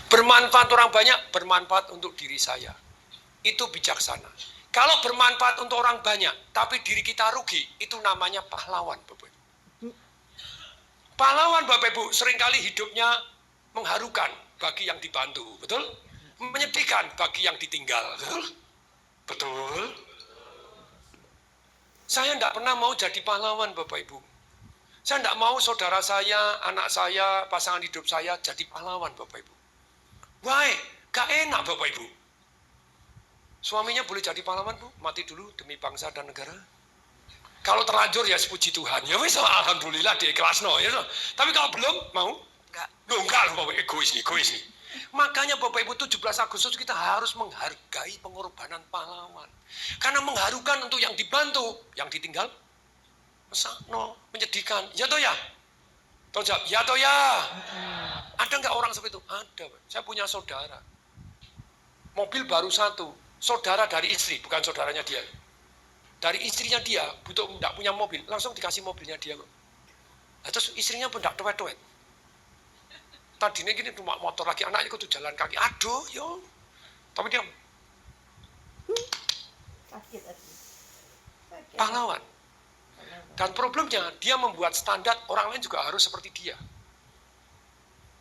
Bermanfaat orang banyak, bermanfaat untuk diri saya. Itu bijaksana. Kalau bermanfaat untuk orang banyak, tapi diri kita rugi, itu namanya pahlawan, Bapak Ibu. Pahlawan, Bapak Ibu, seringkali hidupnya mengharukan bagi yang dibantu, betul? Menyedihkan bagi yang ditinggal, betul? Betul. Saya tidak pernah mau jadi pahlawan, Bapak Ibu. Saya tidak mau saudara saya, anak saya, pasangan hidup saya jadi pahlawan, Bapak Ibu. Why? Gak enak, Bapak Ibu. Suaminya boleh jadi pahlawan, Bu, mati dulu demi bangsa dan negara. Kalau terlanjur ya sepuji Tuhan, ya wis alhamdulillah diikhlasno ya. Tapi kalau belum mau, enggak loh Bapak, egois nih. Makanya Bapak Ibu 17 Agustus kita harus menghargai pengorbanan pahlawan. Karena mengharukan untuk yang dibantu, yang ditinggal mesakno, menyedihkan. Ya toh ya? Toh jawab, ya toh ya. Ada nggak orang seperti itu? Ada. Saya punya saudara. Mobil baru satu. Saudara dari istri, bukan saudaranya dia. Dari istrinya dia, butuh tidak punya mobil, langsung dikasih mobilnya dia. Nah, terus istrinya pun tidak tuwet-tuwet. Tadinya gini cuma motor lagi, anaknya ikut jalan kaki. Aduh, yo. Tapi dia sakit. pahlawan. Dan problemnya, dia membuat standar orang lain juga harus seperti dia.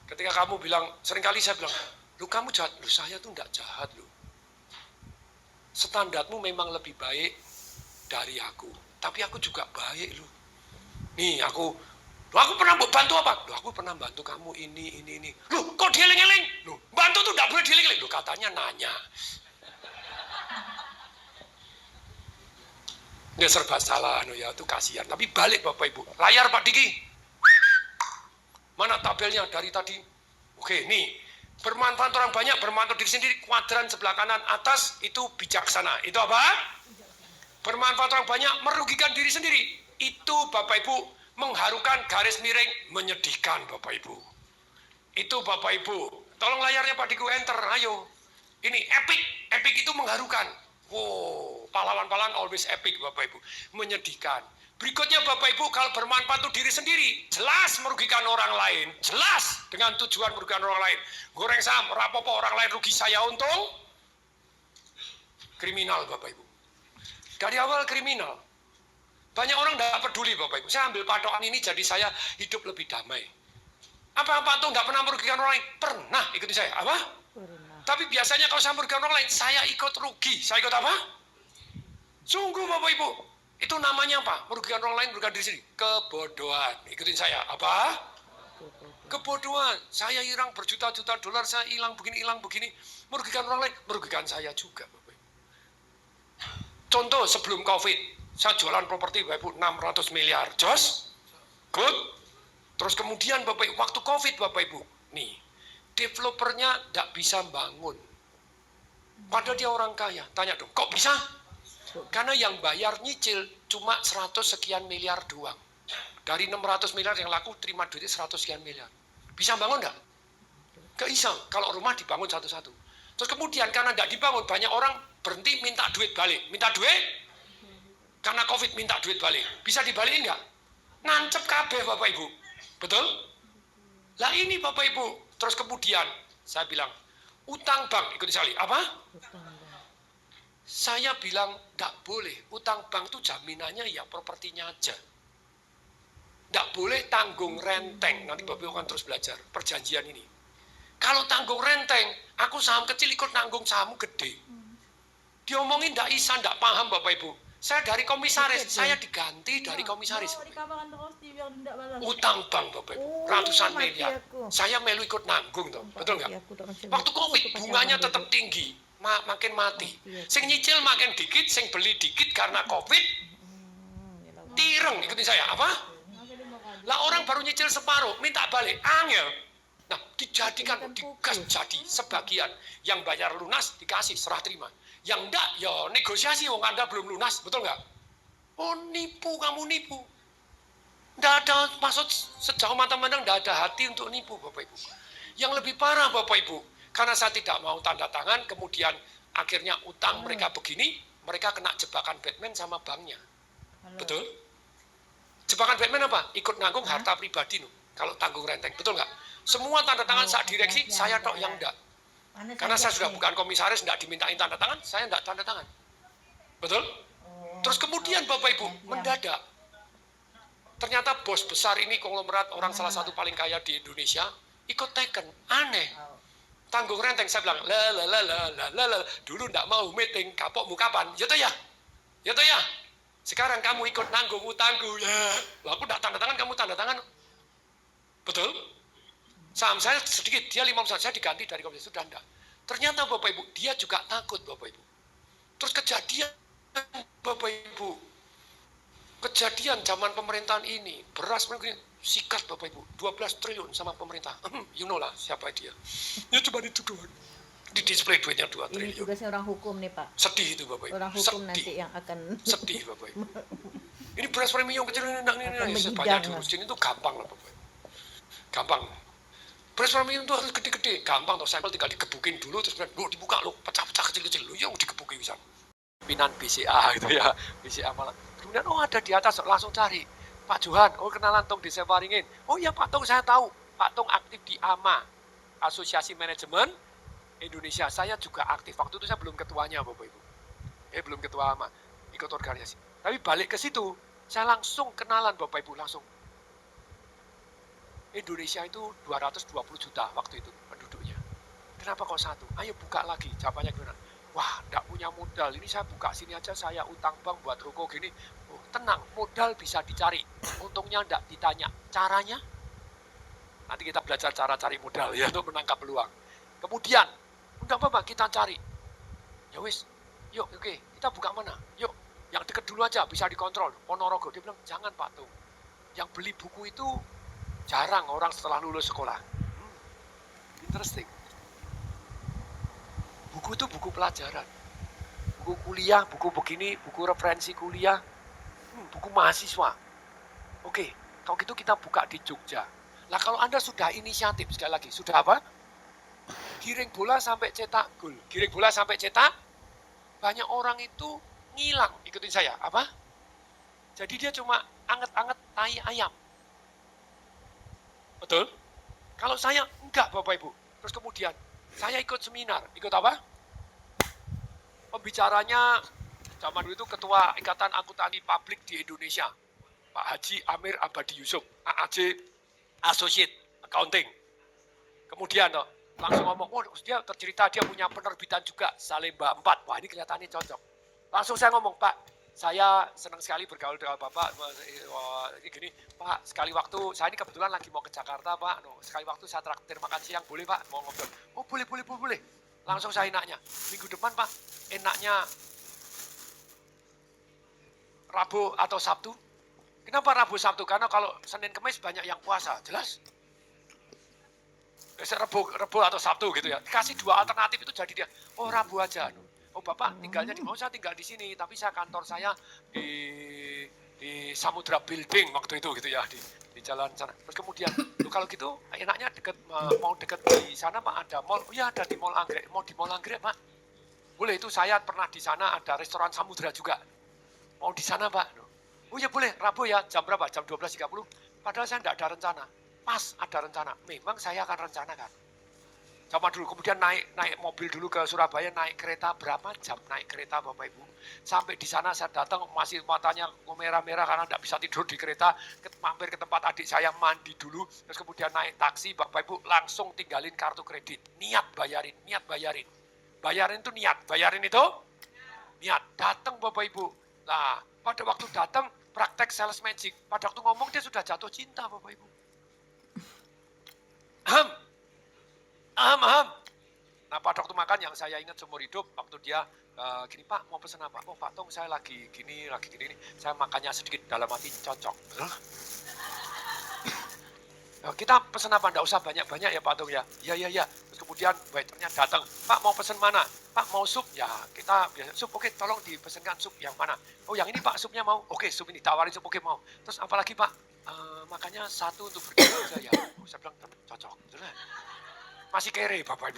Ketika kamu bilang, seringkali saya bilang, lu kamu jahat, lu saya tuh tidak jahat lu. Standarmu memang lebih baik dari aku, tapi aku juga baik lu. Nih aku pernah bantu apa? Loh, aku pernah bantu kamu ini. Loh, kok dieling-eling? Loh, bantu tuh tidak boleh dieling-eling. Loh, katanya nanya. Dia serba salah, ya itu kasihan. Tapi balik Bapak Ibu. Layar Pak Diki. Mana tabelnya dari tadi? Oke, nih. Bermanfaat orang banyak, bermanfaat diri sendiri. Kuadran sebelah kanan atas itu bijaksana. Itu apa? Bermanfaat orang banyak, merugikan diri sendiri. Itu Bapak Ibu mengharukan, garis miring, menyedihkan Bapak Ibu. Itu Bapak Ibu. Tolong layarnya Pak Diku enter, ayo. Ini epic. Epic itu mengharukan. Wow, pahlawan-pahlawan always epic Bapak Ibu. Menyedihkan. Berikutnya Bapak Ibu, kalau bermanfaat untuk diri sendiri, jelas merugikan orang lain. Jelas dengan tujuan merugikan orang lain. Goreng saham, rapopo orang lain rugi, saya untung. Kriminal Bapak Ibu. Dari awal kriminal. Banyak orang tidak peduli Bapak Ibu. Saya ambil patokan ini jadi saya hidup lebih damai. Apa-apa tuh nggak pernah merugikan orang lain? Pernah, ikuti saya. Apa? Pernah. Tapi biasanya kalau saya merugikan orang lain, saya ikut rugi. Saya ikut apa? Sungguh Bapak Ibu. Itu namanya apa? Merugikan orang lain, merugikan diri sendiri. Kebodohan. Ikutin saya. Apa? Kebodohan. Saya hilang berjuta-juta dolar, saya hilang begini. Merugikan orang lain, merugikan saya juga Bapak Ibu. Contoh sebelum COVID, saya jualan properti Bapak Ibu 600 miliar. Jos? Good? Terus kemudian Bapak Ibu, waktu COVID Bapak Ibu, nih, developernya tidak bisa bangun. Padahal dia orang kaya. Tanya dong, kok bisa? Karena yang bayar nyicil cuma 100 sekian miliar doang. Dari 600 miliar yang laku, terima duitnya 100 sekian miliar. Bisa bangun enggak? Gak bisa, kalau rumah dibangun satu-satu. Terus kemudian karena tidak dibangun, banyak orang berhenti minta duit balik. Minta duit? Karena COVID minta duit balik. Bisa dibalikin enggak? Nancep kabeh Bapak Ibu. Betul? Lah ini Bapak Ibu. Terus kemudian saya bilang, utang bank, ikuti saya. Apa? Saya bilang, enggak boleh. Utang bank itu jaminannya ya propertinya aja. Enggak boleh tanggung renteng. Nanti Bapak Ibu akan terus belajar perjanjian ini. Kalau tanggung renteng, aku saham kecil ikut nanggung sahammu gede. Diomongin enggak bisa, enggak paham Bapak Ibu. Saya dari komisaris, saya diganti dari komisaris. Utang bank Bapak Ibu, ratusan miliar. Saya melu ikut nanggung toh, betul nggak? Waktu COVID bunganya tetap tinggi, makin mati. Sing nyicil makin dikit, sing beli dikit karena COVID. Tireng, ikutin saya, apa? Lah orang baru nyicil separuh, minta balik, angel. Nah, dijadikan, digas jadi sebagian. Yang bayar lunas dikasih serah terima. Yang enggak, ya negosiasi, wong Anda belum lunas, betul nggak? Oh nipu, kamu nipu. Enggak ada, maksud sejauh mata pandang enggak ada hati untuk nipu Bapak Ibu. Yang lebih parah Bapak Ibu, karena saya tidak mau tanda tangan, kemudian akhirnya utang mereka begini, mereka kena jebakan Batman sama banknya. Betul? Jebakan Batman apa? Ikut nanggung harta pribadi, no. Kalau tanggung renteng, betul nggak? Semua tanda tangan saat direksi, saya tok yang enggak. Karena saya sudah bukan komisaris, enggak dimintain tanda tangan, saya enggak tanda tangan. Betul? Terus kemudian Bapak Ibu, mendadak. Ternyata bos besar ini konglomerat orang salah satu paling kaya di Indonesia, ikut teken. Aneh. Tanggung renteng, saya bilang, dulu enggak mau meeting, kapokmu kapan? Ya toh ya? Ya toh ya? Sekarang kamu ikut nanggung utangku. Ya. Aku enggak tanda tangan, kamu tanda tangan. Betul? Saham saya sedikit, dia 5%, saya diganti dari komisi, sudah enggak. Ternyata Bapak Ibu, dia juga takut Bapak Ibu. Terus kejadian Bapak Ibu, kejadian zaman pemerintahan ini, beras mungkin sikat Bapak Ibu, 12 triliun sama pemerintah. You know lah siapa dia. Ya cuma itu doang. Di display duitnya 2 triliun. Ini tugasnya orang hukum nih Pak. Sedih itu Bapak Ibu. Orang hukum sedih. Nanti yang akan sedih Bapak Ibu. Ini beras premium kecil ini banyak diurusin itu gampang lah Bapak Ibu. Gampang. Beras premium itu harus gede-gede, gampang toh, sampel tinggal digebukin dulu terus dibuka lo, pecah-pecah kecil-kecil lo, yang digebukin bisa. Pimpinan BCA gitu ya, BCA malah. Kemudian ada di atas langsung cari Pak Johan, kenalan Tong di Separingin. Oh iya Pak Tong saya tahu, Pak Tong aktif di AMA, Asosiasi Manajemen Indonesia. Saya juga aktif, waktu itu saya belum ketuanya Bapak Ibu. Belum ketua AMA, ikut organisasi. Tapi balik ke situ, saya langsung kenalan Bapak Ibu, langsung. Indonesia itu 220 juta waktu itu penduduknya. Kenapa kok satu? Ayo buka lagi, jawabannya gimana? Wah, enggak punya modal, ini saya buka sini aja, saya utang bank buat ruko gini. Oh, tenang, modal bisa dicari. Untungnya enggak ditanya. Caranya? Nanti kita belajar cara cari modal ya, untuk menangkap peluang. Kemudian, enggak apa-apa, kita cari. Ya wis, yuk, oke, kita buka mana? Yuk, yang deket dulu aja, bisa dikontrol. Ponorogo, dia bilang, jangan Pak Tung. Yang beli buku itu jarang orang setelah lulus sekolah. Interesting. Buku itu buku pelajaran. Buku kuliah, buku begini, buku referensi kuliah. Buku mahasiswa. Oke, kalau gitu kita buka di Jogja. Lah kalau Anda sudah inisiatif, sekali lagi, sudah apa? Giring bola sampai cetak gol. Giring bola sampai cetak, banyak orang itu ngilang. Ikutin saya, apa? Jadi dia cuma anget-anget tai ayam. Betul? Kalau saya enggak Bapak Ibu. Terus kemudian saya ikut seminar. Ikut apa? Pembicaranya zaman dulu itu Ketua Ikatan Akuntansi Publik di Indonesia, Pak Haji Amir Abadi Yusuf, AAC Associate Accounting. Kemudian langsung ngomong, oh dia tercerita dia punya penerbitan juga, Salemba 4. Wah ini kelihatannya cocok. Langsung saya ngomong, Pak, saya senang sekali bergaul dengan Bapak. Gini, Pak, sekali waktu, saya ini kebetulan lagi mau ke Jakarta, Pak. Sekali waktu saya traktir makan siang, boleh Pak? Mau ngobrol. Oh boleh. Langsung saya enaknya, minggu depan Pak, enaknya Rabu atau Sabtu. Kenapa Rabu Sabtu? Karena kalau Senin Kamis banyak yang puasa, jelas. Rabu atau Sabtu gitu ya. Kasih dua alternatif itu jadi dia, oh Rabu aja. Oh Bapak tinggalnya di mana? Saya tinggal di sini, tapi saya kantor saya di Samudra Building waktu itu gitu ya, di jalan sana. Terus kemudian, kalau gitu enaknya mau deket di sana Pak ada mall. Oh ya ada di Mall Anggrek. Mau di Mall Anggrek Pak? Boleh, itu saya pernah di sana, ada restoran Samudra juga. Mau di sana Pak? Oh ya boleh, Rabu ya, jam berapa? Jam 12.30. Padahal saya tidak ada rencana. Pas ada rencana, memang saya akan rencanakan. Zaman dulu, kemudian naik mobil dulu ke Surabaya, naik kereta berapa jam naik kereta Bapak Ibu. Sampai di sana saya datang masih matanya merah-merah karena tidak bisa tidur di kereta. Mampir ke tempat adik saya mandi dulu, terus kemudian naik taksi Bapak Ibu langsung tinggalin kartu kredit. Niat bayarin. Bayarin itu niat, bayarin itu niat. Datang Bapak Ibu. Nah, pada waktu datang praktek sales magic. Pada waktu ngomong dia sudah jatuh cinta Bapak Ibu. Aham. Nah pada waktu makan yang saya ingat seumur hidup, waktu dia gini Pak mau pesen apa? Oh Pak Tong saya lagi gini, saya makannya sedikit dalam hati cocok. Kita pesen apa? Nggak usah banyak-banyak ya Pak Tong ya. Iya. Terus kemudian waiternya datang, Pak mau pesen mana? Pak mau sup? Ya kita biasa sup, oke tolong dipesenkan sup yang mana? Oh yang ini Pak supnya mau? Oke sup ini, tawarin sup, oke mau. Terus apalagi Pak? Makanya satu untuk berdua aja ya. Oh, saya bilang cocok. Masih kere Bapak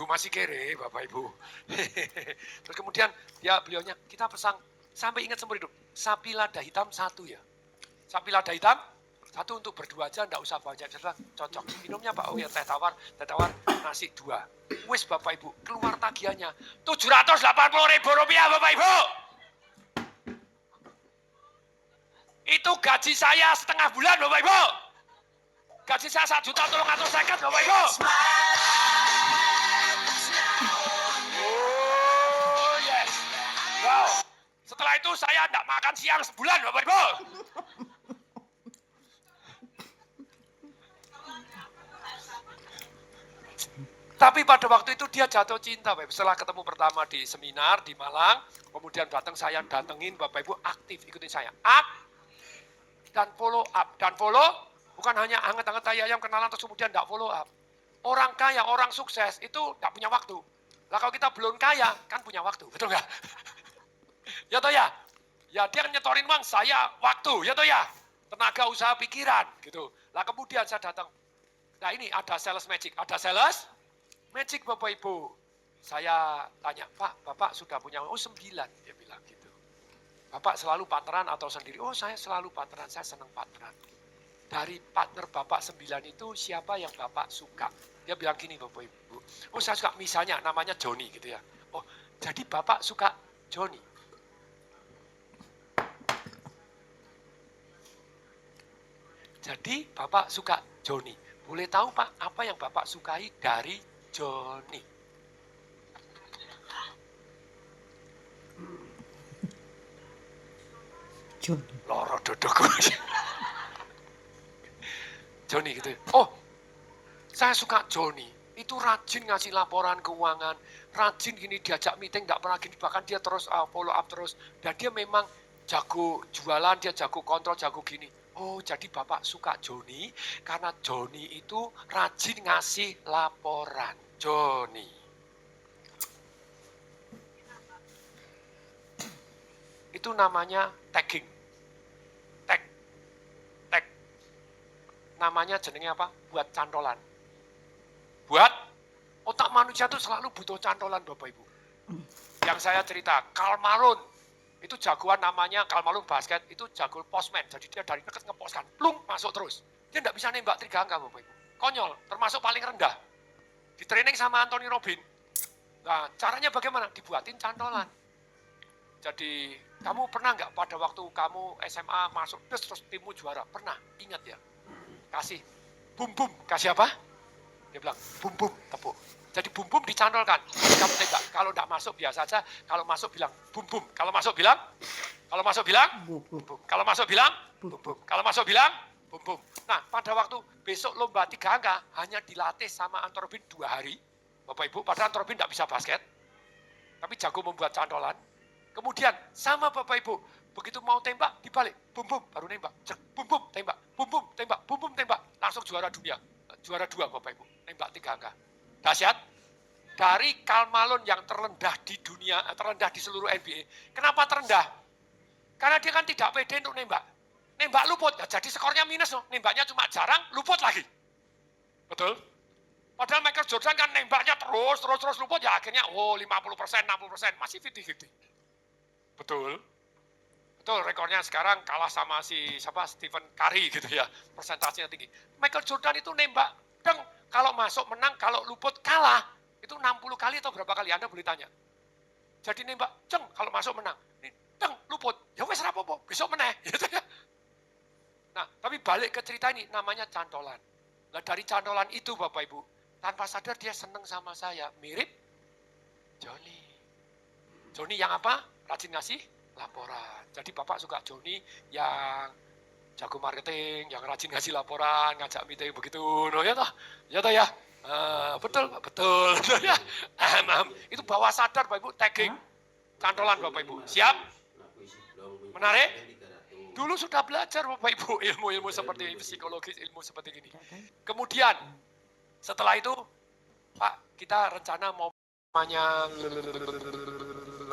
Ibu, Terus kemudian beliaunya kita pesan, sampai ingat seumur hidup, sapi lada hitam 1 ya. Sapi lada hitam Satu untuk berdua aja, enggak usah banyak. Saya bilang, cocok. Minumnya Pak, oh ya teh tawar, nasi 2. Wis Bapak Ibu, keluar tagihannya. 780.000 rupiah Bapak Ibu. Itu gaji saya setengah bulan Bapak Ibu. Gaji saya 1.350.000 Bapak Ibu. Oh yes. Wow. Setelah itu saya enggak makan siang sebulan Bapak Ibu. Tapi pada waktu itu dia jatuh cinta, Bapak. Setelah ketemu pertama di seminar di Malang, kemudian saya datengin Bapak Ibu aktif ikutin saya. Dan follow up. Dan follow bukan hanya anget-anget tai ayam kenalan terus kemudian enggak follow up. Orang kaya, orang sukses itu enggak punya waktu. Lah kalau kita belum kaya kan punya waktu, betul nggak? Ya toh ya? Ya dia nyetorin uang, saya waktu, ya toh ya? Tenaga usaha pikiran gitu. Lah kemudian saya datang. Nah ini ada sales magic, ada sales magic Bapak Ibu. Saya tanya, Pak, Bapak sudah punya, oh 9, dia bilang gitu. Bapak selalu partneran atau sendiri? Oh saya selalu partneran, saya senang partneran. Dari partner Bapak 9 itu siapa yang Bapak suka? Dia bilang gini Bapak Ibu, oh saya suka misalnya namanya Joni gitu ya. Oh jadi Bapak suka Joni. Jadi Bapak suka Joni. Boleh tahu Pak, apa yang Bapak sukai dari Joni? Joni. Loro dodok. Joni gitu. Oh, saya suka Joni. Itu rajin ngasih laporan keuangan, rajin gini diajak meeting, nggak pernah gini, bahkan dia terus follow up terus. Dan dia memang jago jualan, dia jago kontrol, jago gini. Oh, jadi Bapak suka Joni karena Joni itu rajin ngasih laporan. Joni. Itu namanya tagging. Tag. Namanya jenengnya apa? Buat cantolan. Buat otak manusia itu selalu butuh cantolan Bapak Ibu. Yang saya cerita, Karl Malone. Itu jagoan namanya Karl Malone basket, itu jago postman. Jadi dia dari dekat ngeposkan, plung, masuk terus. Dia enggak bisa nembak 3 angka Bapak Ibu. Konyol, termasuk paling rendah. Di training sama Anthony Robin. Nah, caranya bagaimana? Dibuatin cantolan. Jadi, kamu pernah nggak pada waktu kamu SMA masuk, terus timmu juara? Pernah, ingat ya. Kasih bum-bum, kasih apa? Dia bilang, bum-bum, tepuk. Jadi bum-bum dicantolkan. Kamu tembak, kalau enggak masuk biasa aja, kalau masuk bilang bum-bum. Kalau masuk bilang, bum-bum. Kalau masuk bilang, bum-bum. Kalau masuk bilang, bum-bum. Nah, pada waktu besok lomba 3 angka, hanya dilatih sama Anthony Robin 2 hari. Bapak Ibu, padahal Anthony Robin enggak bisa basket, tapi jago membuat cantolan. Kemudian, sama Bapak Ibu, begitu mau tembak, dibalik, bum-bum, baru nembak. Bum-bum, tembak, bum-bum, tembak, bum-bum, tembak. Langsung juara dunia. Juara 2 Bapak Ibu, nembak 3 angka. Dahsyat. Dari Karl Malone yang terendah di dunia, terendah di seluruh NBA. Kenapa terendah? Karena dia kan tidak pede untuk nembak. Nembak luput, ya jadi skornya minus loh. Nembaknya cuma jarang, luput lagi. Betul? Padahal Michael Jordan kan nembaknya terus luput, ya akhirnya 50%, 60%, masih 50-50. Betul? Betul, rekornya sekarang kalah sama Stephen Curry gitu ya. Persentasenya tinggi. Michael Jordan itu nembak, deng, kalau masuk menang, kalau luput kalah. Itu 60 kali atau berapa kali, Anda boleh tanya. Jadi nembak, ceng, kalau masuk menang. Ceng, luput, ya wes rapopo, besok menang. Gitu ya. Nah, tapi balik ke cerita ini, namanya cantolan. Nah, dari cantolan itu Bapak Ibu, tanpa sadar dia seneng sama saya. Mirip Joni. Joni yang apa? Rajin ngasih laporan. Jadi Bapak suka Joni yang jago marketing, yang rajin ngasih laporan, ngajak meeting begitu. No, ya toh? Ya toh ya? Betul. Ya. Itu bawah sadar Bapak Ibu, tagging. Cantolan Bapak Ibu. Siap? Menarik? Dulu sudah belajar Bapak Ibu ilmu-ilmu seperti psikologis, ilmu seperti ini. Kemudian setelah itu Pak, kita rencana mau namanya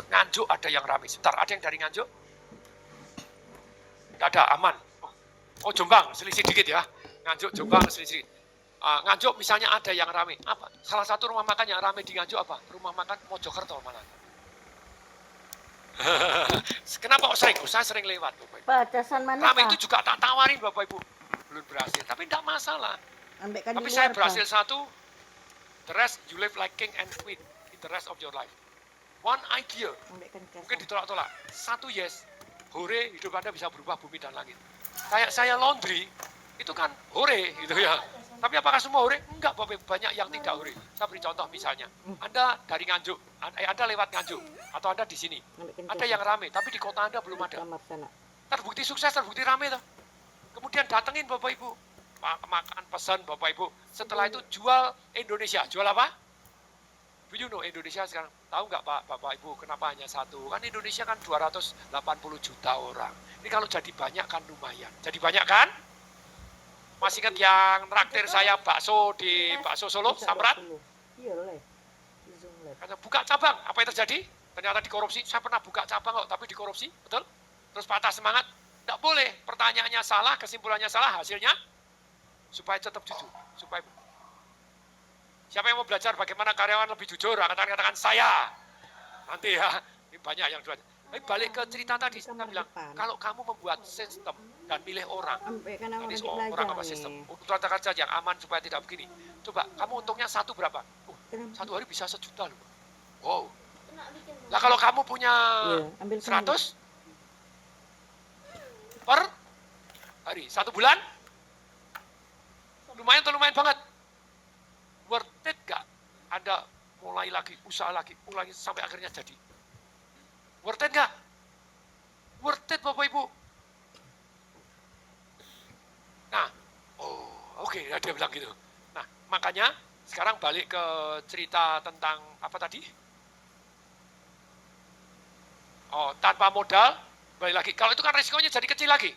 Nganjuk, ada yang ramai. Sebentar, ada yang dari Nganjuk? Tidak ada, aman. Oh Jombang, selisih dikit ya. Nganjuk, Jombang, selisih. Nganjuk misalnya ada yang ramai. Apa? Salah satu rumah makan yang ramai di Nganjuk apa? Rumah makan Mojokerto malah. Kenapa kok sering? Saya sering lewat Bapak Ibu. Batasan mana Ramai Pak? itu juga tak tawarin Bapak Ibu. belum berhasil. Tapi tidak masalah. Ambilkan Tapi di saya luar, berhasil Pak. satu, the rest you live like king and queen in the rest of your life. One idea, Ambilkan di mungkin kasar. ditolak-tolak. Satu yes, hore hidup Anda bisa berubah bumi dan langit. Kayak saya laundry, itu kan hore gitu ya. Tapi apakah semua hore? Enggak, Bapak, banyak yang tidak hore. Saya beri contoh misalnya, Anda dari Nganjuk, Anda lewat Nganjuk, atau Anda di sini. Ambilkan Ada yang rame, tapi di kota Anda belum di ada. kamar sana. Terbukti sukses, terbukti rame toh. Kemudian datengin Bapak Ibu, makan pesan Bapak Ibu. Setelah itu jual Indonesia. Jual apa? Do you know Indonesia sekarang? Tahu nggak Pak, Bapak Ibu, kenapa hanya satu? Kan Indonesia kan 280 juta orang. Ini kalau jadi banyak kan lumayan. Jadi banyak kan? Masih ingat yang traktir saya bakso di Bakso Solo, Samrat? Iya, leh. Zoom leh. Karena buka cabang, apa yang terjadi? Ternyata dikorupsi. Saya pernah buka cabang kok, tapi dikorupsi, betul? Terus patah semangat? Tidak boleh. Pertanyaannya salah, kesimpulannya salah, hasilnya supaya tetap jujur. Supaya siapa yang mau belajar bagaimana karyawan lebih jujur? Katakan saya. Nanti ya, ini banyak yang jual. Tapi balik ke cerita tadi, saya bilang, kalau kamu membuat sistem dan milih orang, Ambilkan ini nanti orang belajar apa nih. sistem? Untuk katakan saja yang aman supaya tidak begini. Coba, kamu untungnya satu berapa? Kenapa? Satu hari bisa 1 juta loh. Wow. Nah kalau kamu punya Iya, ambil 100 per hari, 1 bulan, lumayan atau lumayan banget? Worth it gak? Anda mulai lagi, usaha lagi, ulangi sampai akhirnya jadi. Worth it gak? Worth it Bapak Ibu. Nah, oke, ya dia bilang gitu. Nah, makanya sekarang balik ke cerita tentang apa tadi? Tanpa modal, balik lagi. Kalau itu kan resikonya jadi kecil lagi.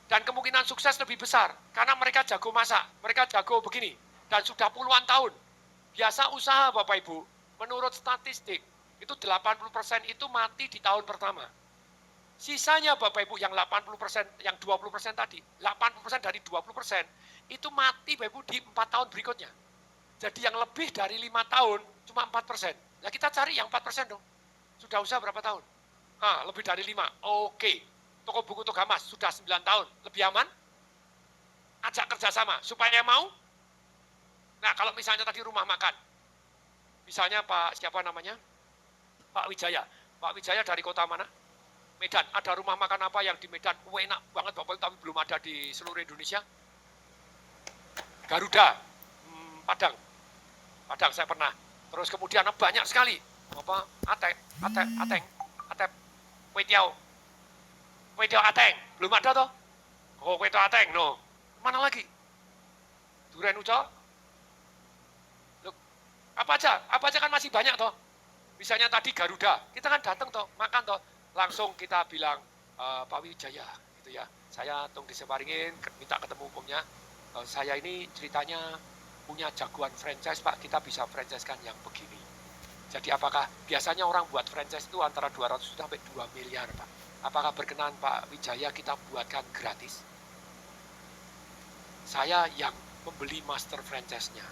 Dan kemungkinan sukses lebih besar. Karena mereka jago masak, mereka jago begini. Dan sudah puluhan tahun. Biasa usaha Bapak Ibu, menurut statistik, itu 80% itu mati di tahun pertama. Sisanya Bapak Ibu yang 80%, yang 20% tadi, 80% dari 20% itu mati Bapak Ibu di 4 tahun berikutnya. Jadi yang lebih dari 5 tahun cuma 4%. Nah kita cari yang 4% dong. Sudah usaha berapa tahun? Lebih dari 5. Oke. Toko buku Togamas sudah 9 tahun. Lebih aman? Ajak kerjasama. Supaya mau? Nah kalau misalnya tadi rumah makan. Misalnya Pak siapa namanya? Pak Wijaya. Pak Wijaya dari kota mana? Medan. Ada rumah makan apa yang di Medan? Enak banget Bapak, tapi belum ada di seluruh Indonesia. Garuda. Padang. Padang saya pernah. Terus kemudian banyak sekali. Ateng. Kue tiaw ateng. Belum ada toh? Kue tiaw ateng, no. Mana lagi? Durian uco. Loh, apa aja kan masih banyak toh. Misalnya tadi Garuda, kita kan datang toh, makan toh. Langsung kita bilang, Pak Wijaya, gitu ya. Saya tong diseparingin, minta ketemu umumnya. Saya ini ceritanya punya jagoan franchise Pak, kita bisa franchise-kan yang begini. Jadi apakah biasanya orang buat franchise itu antara 200 juta sampai 2 miliar Pak. Apakah berkenan Pak Wijaya kita buatkan gratis? Saya yang membeli master franchise-nya.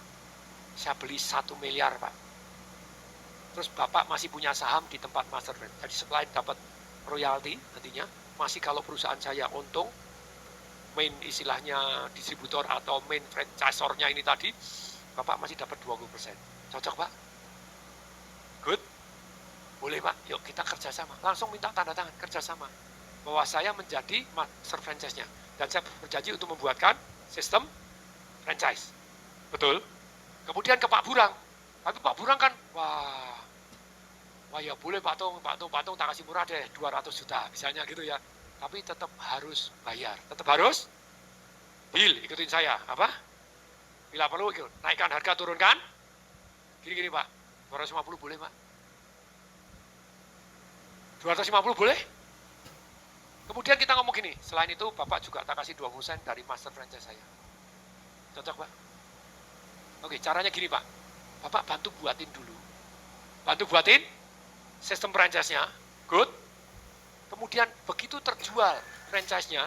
Saya beli 1 miliar Pak. Terus Bapak masih punya saham di tempat master franchise. Jadi selain dapat royalti nantinya, masih kalau perusahaan saya untung, main istilahnya distributor atau main franchisor-nya ini tadi, Bapak masih dapat 20%. Cocok Pak? Good? Boleh Pak, yuk kita kerjasama. Langsung minta tanda tangan kerjasama. Bahwa saya menjadi master franchise-nya. Dan saya berjanji untuk membuatkan sistem franchise. Betul? Kemudian ke Pak Burang. Tapi Pak Burang kan, wah ya boleh Pak Tung tak kasih murah deh, 200 juta. Misalnya gitu ya. Tapi tetap harus bayar. Tetap harus deal, ikutin saya. Apa? Bila perlu ikut. Naikkan harga, turunkan. Gini Pak, 250 boleh Pak? 250 boleh? Kemudian kita ngomong gini, selain itu Bapak juga tak kasih 20% dari master franchise saya. Cocok Pak? Oke, caranya gini Pak. Bapak bantu buatin dulu. Bantu buatin sistem franchise-nya. Good. Kemudian begitu terjual franchise-nya,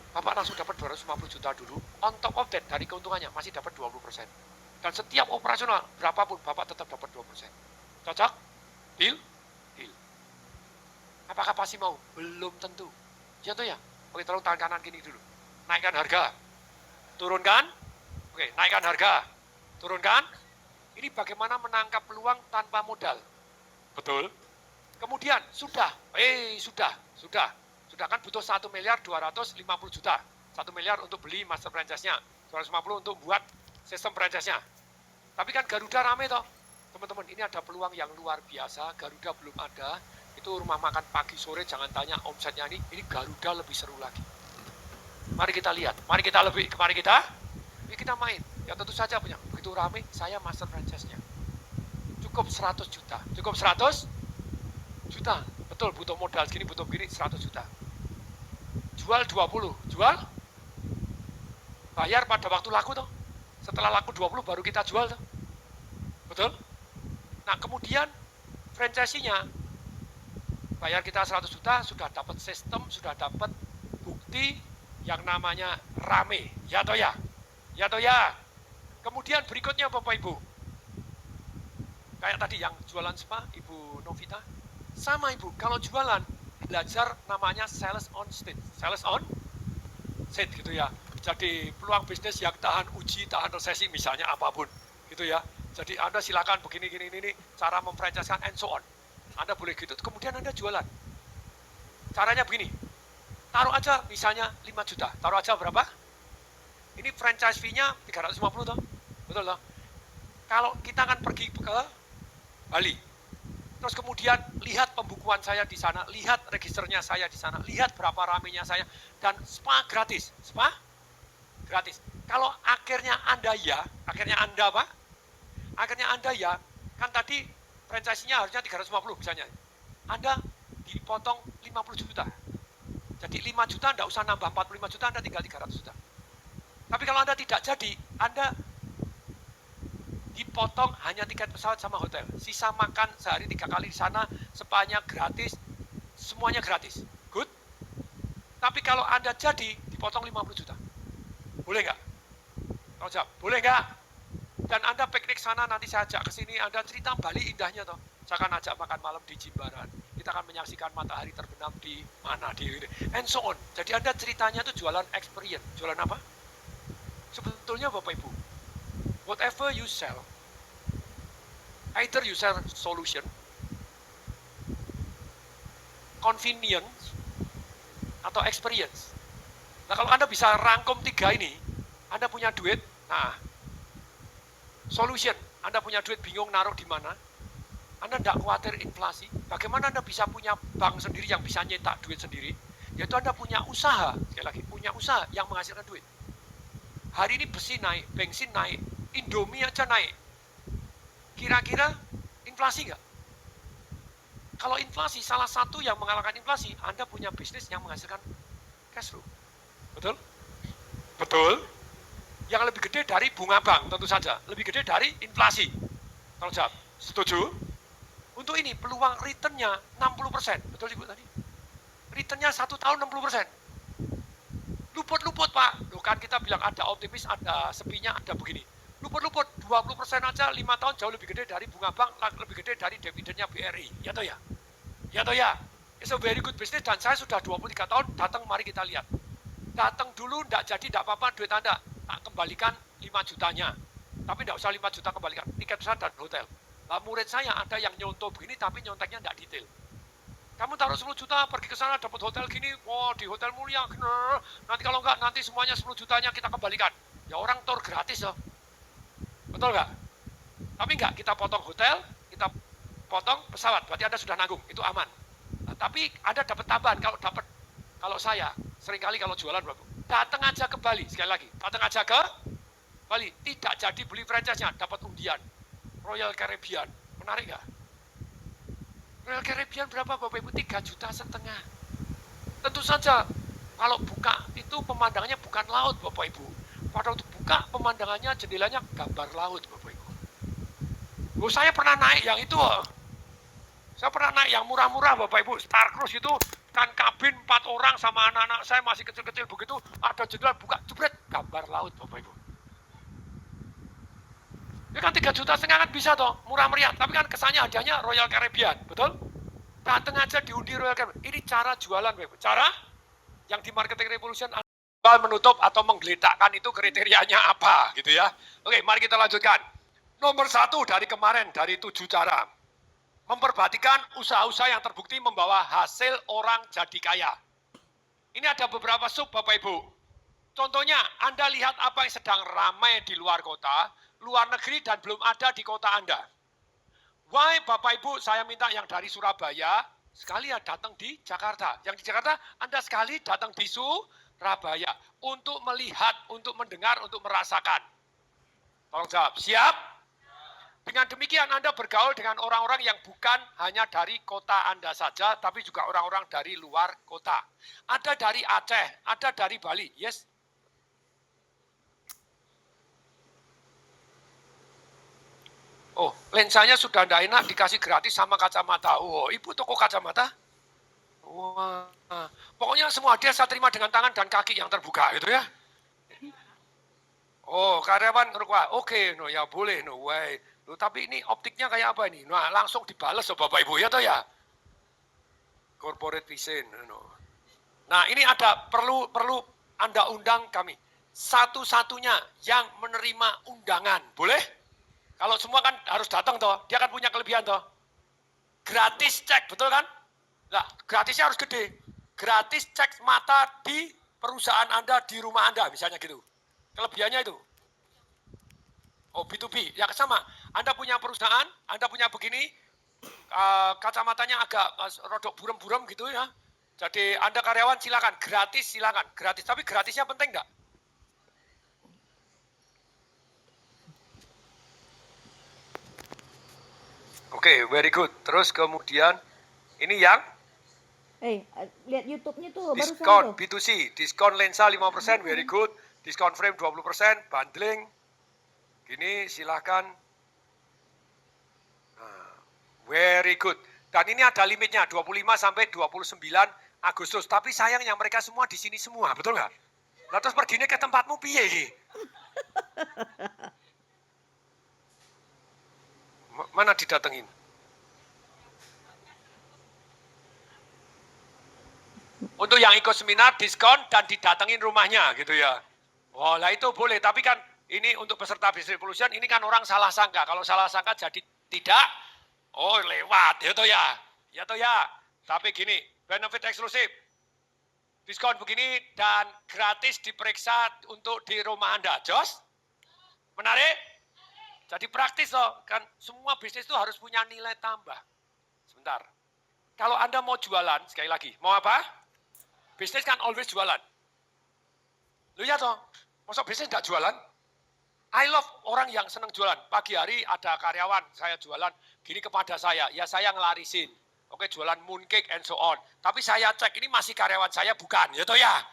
Bapak langsung dapat 250 juta dulu. On top of that, dari keuntungannya masih dapat 20%. Dan setiap operasional, berapapun, Bapak tetap dapat 20%. Cocok? Deal? Deal. Apakah pasti mau? Belum tentu. Ya toh ya? Oke, tolong tangan kanan gini dulu. Naikkan harga. Turunkan. Oke, naikkan harga. Turunkan. Ini bagaimana menangkap peluang tanpa modal. Betul. Kemudian sudah kan butuh 1 miliar 250 juta. 1 miliar untuk beli master franchise-nya. 250 untuk buat sistem franchise-nya. Tapi kan Garuda rame toh. Teman-teman, ini ada peluang yang luar biasa. Garuda belum ada. Itu rumah makan pagi sore, jangan tanya omsetnya ini. Ini Garuda lebih seru lagi. Mari kita lihat. Mari kita main. Ya tentu saja punya. Begitu rame, saya master franchise-nya. Cukup 100 juta. Cukup 100 juta. Betul, butuh modal segini, butuh begini, 100 juta. Jual 20. Jual. Bayar pada waktu laku toh. Setelah laku 20 baru kita jual toh. Betul? Nah, kemudian franchise-nya bayar kita 100 juta, sudah dapat sistem, sudah dapat bukti yang namanya rame. Ya toh ya? Ya toh ya? Kemudian berikutnya Bapak Ibu. Kayak tadi yang jualan spa, Ibu Novita. Sama Ibu, kalau jualan, belajar namanya sales on stage. Sales on stage gitu ya. Jadi peluang bisnis yang tahan uji, tahan resesi misalnya apapun. Gitu ya. Jadi Anda silakan begini, ini, cara memfranchise-kan and so on. Anda boleh gitu, kemudian Anda jualan. Caranya begini. Taruh aja misalnya 5 juta. Taruh aja berapa? Ini franchise fee-nya 350 toh. Betul toh? Kalau kita akan pergi ke Bali. Terus kemudian lihat pembukuan saya di sana, lihat registernya saya di sana, lihat berapa ramenya saya, dan spa gratis. Spa gratis. Kalau akhirnya Anda apa? Akhirnya Anda ya, kan tadi franchise-nya harusnya 350 misalnya. Anda dipotong 50 juta. Jadi 5 juta Anda usah nambah 45 juta, Anda tinggal 300 juta. Tapi kalau Anda tidak jadi, Anda dipotong hanya tiket pesawat sama hotel. Sisa makan sehari 3 kali di sana, spanya gratis, semuanya gratis. Good? Tapi kalau Anda jadi, dipotong 50 juta. Boleh nggak? Kalau jawab, boleh nggak? Dan Anda piknik sana, nanti saya ajak ke sini, Anda cerita Bali indahnya toh. Saya akan ajak makan malam di Jimbaran. Kita akan menyaksikan matahari terbenam di mana, and so on. Jadi Anda ceritanya itu jualan experience. Jualan apa? Sebetulnya Bapak Ibu, whatever you sell, either you sell solution, convenience, atau experience. Nah kalau Anda bisa rangkum 3 ini, Anda punya duit, nah solution, Anda punya duit bingung naruh di mana, Anda tidak khawatir inflasi, bagaimana Anda bisa punya bank sendiri yang bisa nyetak duit sendiri, yaitu Anda punya usaha, sekali lagi, punya usaha yang menghasilkan duit. Hari ini besi naik, bensin naik, Indomie aja naik. Kira-kira inflasi nggak? Kalau inflasi, salah satu yang mengalahkan inflasi, Anda punya bisnis yang menghasilkan cash flow. Betul? Betul? Yang lebih gede dari bunga bank, tentu saja. Lebih gede dari inflasi. Kalau jawab, setuju? Untuk ini, peluang return-nya 60%. Betul Ibu tadi? Return-nya 1 tahun 60%. Luput-luput Pak. Loh kan kita bilang ada optimis, ada sepinya, ada begini. Luput-luput, 20% aja 5 tahun jauh lebih gede dari bunga bank, lebih gede dari dividennya BRI. Ya toh ya? Ya toh ya? It's a very good business dan saya sudah 23 tahun datang, mari kita lihat. Datang dulu, enggak jadi, enggak apa-apa, duit Anda. Tak kembalikan 5 jutanya. Tapi enggak usah 5 juta kembalikan, tiket pesawat dan hotel. Nah, murid saya ada yang nyontoh begini tapi nyonteknya enggak detail. Kamu taruh 10 juta, pergi ke sana, dapat hotel gini, wah di hotel mulia, nanti kalau enggak, nanti semuanya 10 jutanya kita kembalikan. Ya orang tour gratis loh. Betul enggak? Tapi enggak, kita potong hotel, kita potong pesawat, berarti Anda sudah nanggung, itu aman. Nah, tapi Anda dapat tambahan, kalau saya, seringkali kalau jualan, datang aja ke Bali, sekali lagi, datang aja ke Bali, tidak jadi beli franchise-nya, dapat undian, Royal Caribbean, menarik enggak? Royal Caribbean berapa Bapak Ibu? 3,5 juta. Tentu saja, kalau buka itu pemandangannya bukan laut Bapak Ibu. Pada waktu buka pemandangannya jendelanya gambar laut Bapak Ibu. Oh, saya pernah naik yang itu. Saya pernah naik yang murah-murah Bapak Ibu. Star Cruise itu kan kabin 4 orang sama anak-anak saya masih kecil-kecil begitu. Ada jendela buka, jebret, gambar laut Bapak Ibu. Ini kan 3,5 juta kan bisa toh, murah meriah. Tapi kan kesannya hadiahnya Royal Caribbean, betul? Datang aja diundi Royal Caribbean. Ini cara jualan, Bapak. Cara yang di Marketing Revolution menutup atau menggeletakkan itu kriterianya apa gitu ya. Oke, mari kita lanjutkan. Nomor 1 dari kemarin, dari 7 cara. Memperhatikan usaha-usaha yang terbukti membawa hasil orang jadi kaya. Ini ada beberapa sub Bapak Ibu. Contohnya, Anda lihat apa yang sedang ramai di luar kota, luar negeri dan belum ada di kota Anda. Why Bapak Ibu saya minta yang dari Surabaya, sekali ya datang di Jakarta. Yang di Jakarta, Anda sekali datang di Surabaya. Untuk melihat, untuk mendengar, untuk merasakan. Tolong jawab, siap? Dengan demikian Anda bergaul dengan orang-orang yang bukan hanya dari kota Anda saja, tapi juga orang-orang dari luar kota. Ada dari Aceh, ada dari Bali, yes? Oh, lensanya sudah tidak enak, dikasih gratis sama kacamata. Oh, ibu toko kacamata? Wah, pokoknya semua dia saya terima dengan tangan dan kaki yang terbuka, gitu ya. Oh, karyawan, oke, no ya boleh, no way. Loh, tapi ini optiknya kayak apa ini? Nah, langsung dibales so Bapak Ibu ya toh ya. Corporate vision, no. Nah, ini ada perlu Anda undang kami. Satu-satunya yang menerima undangan, boleh? Kalau semua kan harus datang toh, dia kan punya kelebihan toh. Gratis cek, betul kan? Nah, gratisnya harus gede. Gratis cek mata di perusahaan Anda, di rumah Anda, misalnya gitu. Kelebihannya itu. Oh, B2B, ya sama. Anda punya perusahaan, Anda punya begini, kacamatanya agak rodok buram-buram gitu ya. Jadi Anda karyawan silakan, gratis silakan, gratis. Tapi gratisnya penting enggak? Oke, very good. Terus kemudian ini yang lihat YouTube-nya tuh diskon barusan tuh. B2C, diskon lensa 5%, very good. Diskon frame 20%, bundling. Gini silakan. Nah, very good. Dan ini ada limitnya 25 sampai 29 Agustus. Tapi sayangnya mereka semua di sini semua, betul nggak? Nah, terus perginya ke tempatmu piye? Mana didatengin? Untuk yang ikut seminar diskon dan didatengin rumahnya gitu ya. Oh lah itu boleh, tapi kan ini untuk peserta Business Revolution ini kan orang salah sangka. Kalau salah sangka jadi tidak, oh lewat ya toh ya. Ya toh ya. Tapi gini, benefit eksklusif. Diskon begini dan gratis diperiksa untuk di rumah Anda. Jos? Menarik? Jadi praktis loh, kan semua bisnis itu harus punya nilai tambah. Sebentar. Kalau Anda mau jualan, sekali lagi, mau apa? Bisnis kan always jualan. Lu ya toh, masa bisnis nggak jualan? I love orang yang senang jualan. Pagi hari ada karyawan, saya jualan, gini kepada saya, ya saya ngelarisin. Oke, jualan mooncake and so on. Tapi saya cek, ini masih karyawan saya, bukan. Ya toh ya?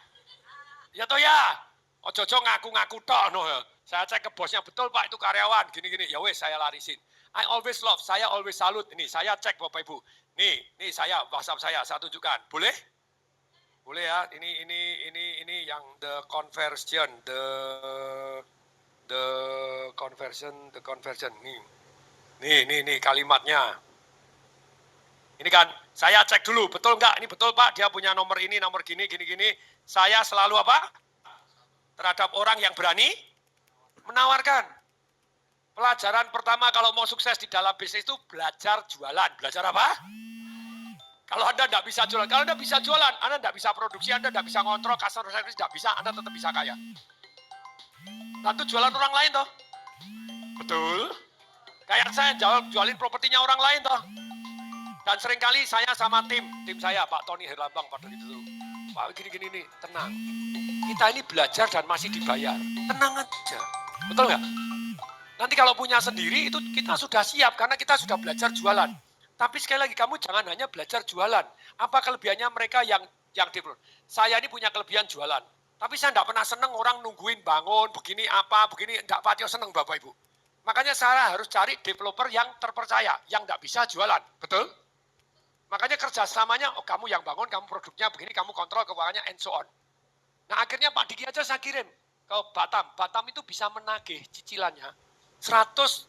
Ya toh ya? Ojo-ojo ngaku-ngaku toh. No. Saya cek ke bosnya, betul Pak itu karyawan, gini-gini. Ya wes, saya larisin. I always love, saya always salut. Ini saya cek Bapak Ibu. Nih saya, WhatsApp saya tunjukkan. Boleh? Boleh ya, ini yang the conversion. Nih kalimatnya. Ini kan, saya cek dulu, betul enggak? Ini betul Pak, dia punya nomor ini, nomor gini. Saya selalu apa? Terhadap orang yang berani menawarkan. Pelajaran pertama kalau mau sukses di dalam bisnis itu belajar jualan. Belajar apa? Kalau Anda tidak bisa jualan, kalau Anda bisa jualan, Anda tidak bisa produksi, Anda tidak bisa ngontrol, customer service tidak bisa, Anda tetap bisa kaya. Lalu jualan orang lain toh. Betul. Kayak saya jualin propertinya orang lain toh. Dan seringkali saya sama tim saya, Pak Tony Herlambang pada itu. Pak gini nih, tenang. Kita ini belajar dan masih dibayar. Tenang aja. Betul nggak? Nanti kalau punya sendiri itu kita sudah siap karena kita sudah belajar jualan. Tapi sekali lagi kamu jangan hanya belajar jualan. Apa kelebihannya mereka yang develop? Saya ini punya kelebihan jualan. Tapi saya tidak pernah senang orang nungguin bangun, begini, tidak patio senang Bapak Ibu. Makanya saya harus cari developer yang terpercaya, yang tidak bisa jualan. Betul? Makanya kerjasamanya, oh kamu yang bangun, kamu produknya begini, kamu kontrol keuangannya, and so on. Nah akhirnya Pak Diki aja saya kirim ke Batam. Batam itu bisa menagih cicilannya 120%.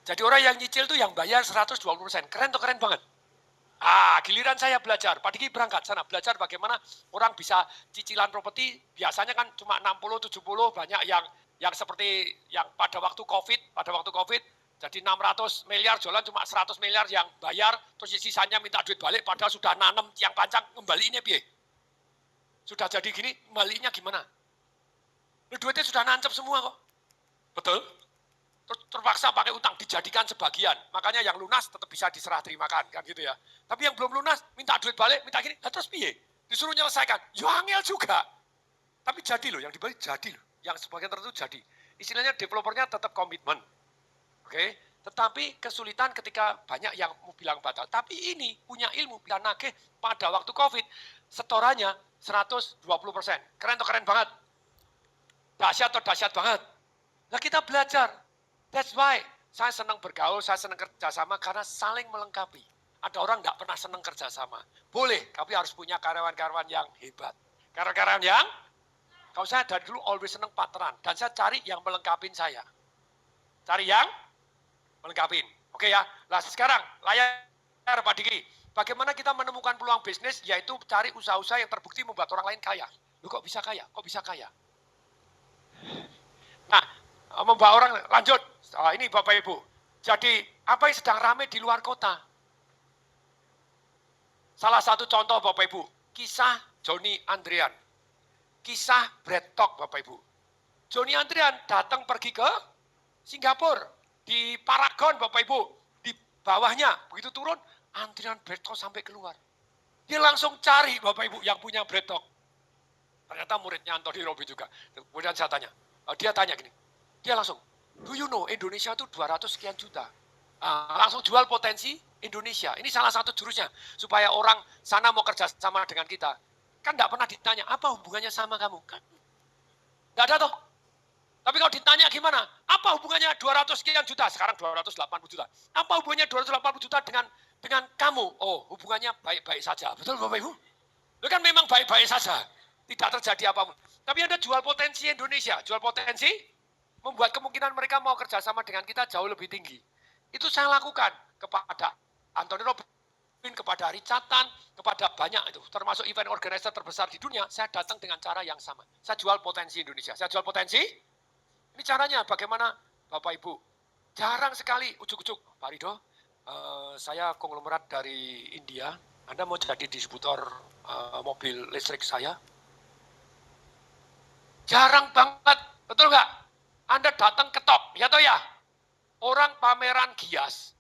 Jadi orang yang nyicil itu yang bayar 120%. Keren tuh, keren banget. Giliran saya belajar. Pak Diki berangkat sana, belajar bagaimana orang bisa cicilan properti, biasanya kan cuma 60, 70, banyak yang seperti yang pada waktu COVID, jadi 600 miliar jualan cuma 100 miliar yang bayar, terus sisanya minta duit balik, padahal sudah nanam tiang pancang, ngembaliinnya piye? Sudah jadi gini, ngembaliinnya gimana? Duitnya sudah nancep semua kok. Betul? Terpaksa pakai utang, dijadikan sebagian. Makanya yang lunas tetap bisa diserah terimakan, kan gitu ya. Tapi yang belum lunas, minta duit balik, minta gini, terus piye? Disuruh menyelesaikan, ya angel juga. Tapi jadi loh, yang dibalik jadi loh. Yang sebagian tertentu jadi. Istilahnya developernya tetap komitmen. Oke? Tetapi kesulitan ketika banyak yang mau bilang batal. Tapi ini punya ilmu, bisa nagih pada waktu COVID, setorannya 120%. Keren atau keren banget? Dahsyat atau dahsyat banget? Nah kita belajar. That's why saya senang bergaul, saya senang kerjasama karena saling melengkapi. Ada orang nggak pernah senang kerjasama. Boleh, tapi harus punya karyawan-karyawan yang hebat. Karyawan yang, kalau saya dari dulu always senang partneran. Dan saya cari yang melengkapin saya. Cari yang melengkapin. Oke ya, nah sekarang layar Pak Diki. Bagaimana kita menemukan peluang bisnis, yaitu cari usaha-usaha yang terbukti membuat orang lain kaya. Loh kok bisa kaya? Kok bisa kaya? Nah, membawa orang lanjut. Ini Bapak Ibu. Jadi apa yang sedang ramai di luar kota? Salah satu contoh Bapak Ibu, kisah Johnny Andrean. Kisah Bread Talk Bapak Ibu. Johnny Andrean datang pergi ke Singapura. Di Paragon Bapak Ibu. Di bawahnya, begitu turun, antrian Bread Talk sampai keluar. Dia langsung cari Bapak Ibu yang punya Bread Talk. Ternyata muridnya Anthony Robbins juga. Kemudian saya tanya, dia tanya gini, dia langsung, do you know Indonesia itu 200 sekian juta. Langsung jual potensi Indonesia. Ini salah satu jurusnya. Supaya orang sana mau kerja sama dengan kita. Kan tidak pernah ditanya, apa hubungannya sama kamu? Kan tidak ada toh. Tapi kalau ditanya gimana? Apa hubungannya 200 sekian juta? Sekarang 280 juta. Apa hubungannya 280 juta dengan kamu? Oh, hubungannya baik-baik saja. Betul Bapak Ibu? Itu kan memang baik-baik saja. Tidak terjadi apapun. Tapi Anda jual potensi Indonesia. Jual potensi membuat kemungkinan mereka mau kerjasama dengan kita jauh lebih tinggi. Itu saya lakukan kepada Anthony Robbins, kepada Richard Tan, kepada banyak itu. Termasuk event organizer terbesar di dunia, saya datang dengan cara yang sama. Saya jual potensi Indonesia. Saya jual potensi. Ini caranya bagaimana Bapak Ibu. Jarang sekali ujuk-ujuk. Pak Rido, saya konglomerat dari India. Anda mau jadi distributor mobil listrik saya? Jarang banget, betul nggak? Anda datang ke top, ya toh ya? Orang pameran Gias,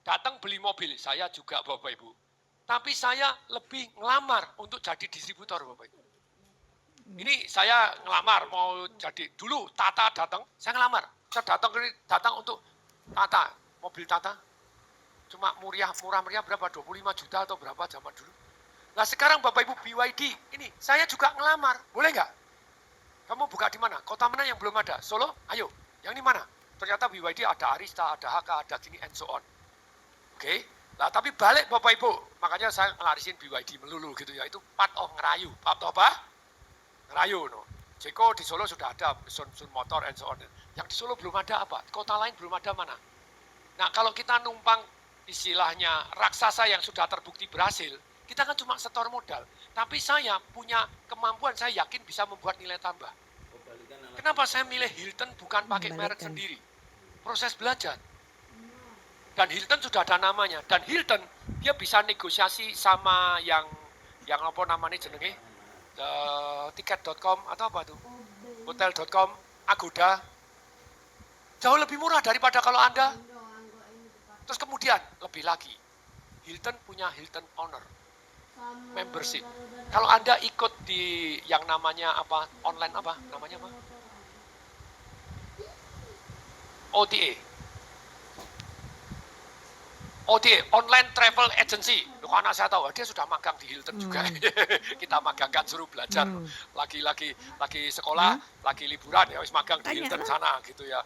datang beli mobil, saya juga Bapak Ibu. Tapi saya lebih ngelamar untuk jadi distributor Bapak Ibu. Ini saya ngelamar, mau jadi, dulu Tata datang, saya ngelamar. Saya datang untuk Tata, mobil Tata. Cuma murah-meriah berapa, 25 juta atau berapa zaman dulu. Nah sekarang Bapak Ibu BYD, ini saya juga ngelamar, boleh nggak? Kamu buka di mana? Kota mana yang belum ada? Solo? Ayo. Yang ini mana? Ternyata BYD ada Arista, ada HK, ada gini, and so on. Oke. Nah, tapi balik Bapak Ibu. Makanya saya ngelarisin BYD melulu gitu ya. Itu part of ngerayu. Part of apa? Ngerayu. No. Jeko di Solo sudah ada, Sun Motor, and so on. Yang di Solo belum ada apa? Kota lain belum ada mana? Nah, kalau kita numpang istilahnya raksasa yang sudah terbukti berhasil, kita kan cuma setor modal. Tapi saya punya kemampuan, saya yakin bisa membuat nilai tambah. Kenapa saya milih Hilton bukan pakai merek sendiri? Proses belajar. Dan Hilton sudah ada namanya. Dan Hilton, dia bisa negosiasi sama yang apa namanya jenenge? Tiket.com atau apa tuh? Hotel.com, Agoda. Jauh lebih murah daripada kalau Anda. Terus kemudian, lebih lagi. Hilton punya Hilton Honor. Membership. Kalau Anda ikut di yang namanya apa? Online apa? Namanya apa? OTA. OTA, Online Travel Agency. Loh, anak saya tahu, dia sudah magang di Hilton juga. Kita magangkan, suruh belajar. Lagi sekolah, lagi liburan, ya wis magang di Hilton sana gitu ya.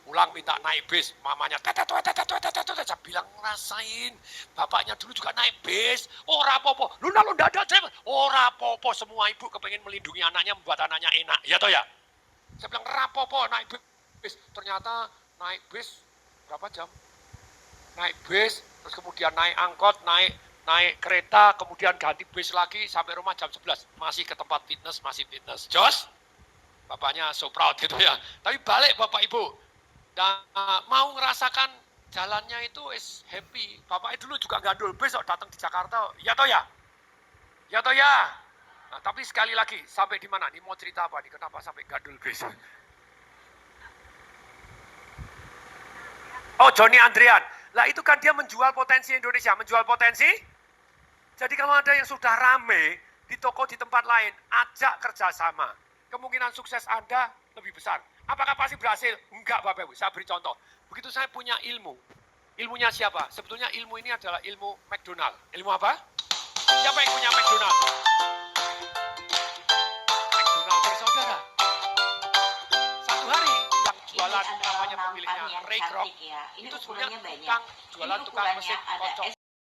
Pulang minta naik bis, mamanya saya bilang ngerasain, bapaknya dulu juga naik bis, ora popo, lu ndak ada, ora popo, semua ibu kepengen melindungi anaknya, membuat anaknya enak, ya toh ya. Saya bilang rapopo naik bis, ternyata naik bis berapa jam? Naik bis terus kemudian naik angkot, naik kereta, kemudian ganti bis lagi sampai rumah jam 11. Masih ke tempat fitness, masih fitness. Jos? Bapaknya so proud gitu ya. Tapi balik Bapak Ibu. Dan mau ngerasakan jalannya itu is happy. Bapaknya dulu juga gandul besok datang di Jakarta. Ya toh ya? Ya toh ya? Nah, tapi sekali lagi, sampai di mana? Nih mau cerita apa nih? Kenapa sampai gandul besok? Oh, Johnny Andrean. Lah itu kan dia menjual potensi Indonesia. Menjual potensi? Jadi kalau ada yang sudah rame di toko di tempat lain, ajak kerjasama. Kemungkinan sukses Anda lebih besar. Apakah pasti berhasil? Enggak Bapak Ibu, saya beri contoh. Begitu saya punya ilmu. Ilmunya siapa? Sebetulnya ilmu ini adalah ilmu McDonald. Ilmu apa? Siapa yang punya McDonald? McDonald bersaudara. Satu hari yang jualan namanya pemiliknya Ray Kroc, ya. Ini itu sebenarnya ukurannya banyak. tukang jualan Ini tukang ukurannya mesin ada kocok